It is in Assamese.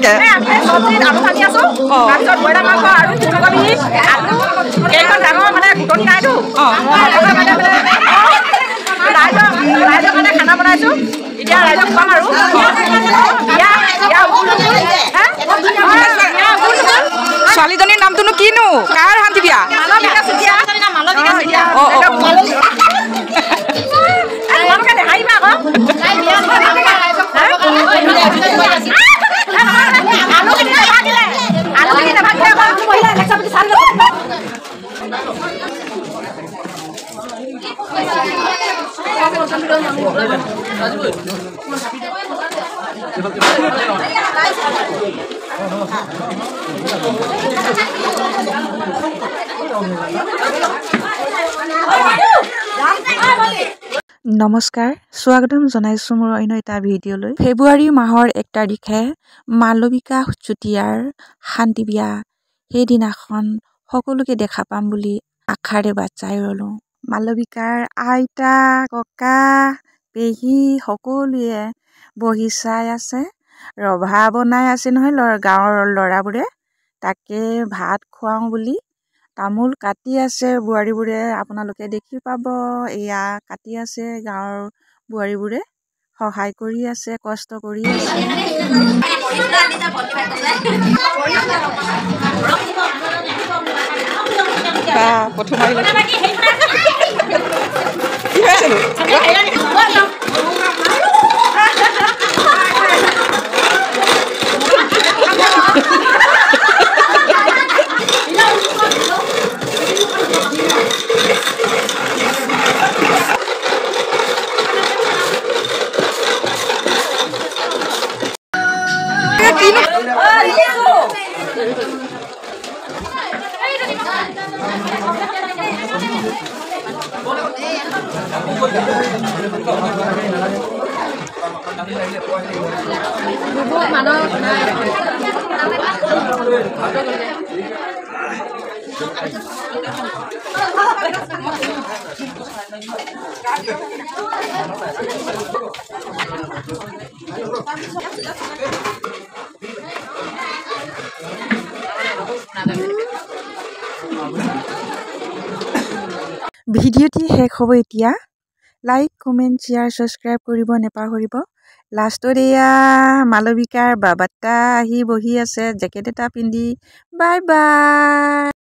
কৰিছে চব্জিত আলু ভাজি আছো তাৰপিছত ব্ৰইলাৰ মাংস আৰু ফুলকবি আলু কেইখন ডাঙৰ মানে ঘুটনি নাইতো ৰাইজৰ কাৰণে খানা বনাইছো এতিয়া ৰাইজক খুৱাম আৰু ছোৱালীজনীৰ নামটোনো কিনো কাৰ শান্তি বিয়া মালবিকা চুতীয়া হাঁহিবা আকৌ নমস্কাৰ স্বাগতম জনাইছো মোৰ অন্য এটা ভিডিঅ'লৈ। ফেব্ৰুৱাৰী মাহৰ 1 তাৰিখে মালবিকা চুতীয়াৰ শান্তি বিয়া। সেইদিনাখন সকলোকে দেখা পাম বুলি আশাৰে বাট চাই ৰলো। মালবিকাৰ আইতা ককা পেহী সকলোৱে বহি চাই আছে। ৰভা বনাই আছে নহয় গাঁৱৰ ল'ৰাবোৰে, তাকে ভাত খুৱাওঁ বুলি তামোল কাটি আছে বোৱাৰীবোৰে। আপোনালোকে দেখি পাব এয়া কাটি আছে গাঁৱৰ বোৱাৰীবোৰে সহায় কৰি আছে, কষ্ট কৰি আছে। প্ৰথম কি হৈছেনো ভিডিঅ'টি শেষ হ'ব এতিয়া। লাইক কমেণ্ট শ্বেয়াৰ ছাবস্ক্ৰাইব কৰিব নেপাহৰিব। লাষ্টত এয়া মালবিকাৰ বাবাত্তা আহি বহি আছে জেকেট এটা পিন্ধি। Bye bye.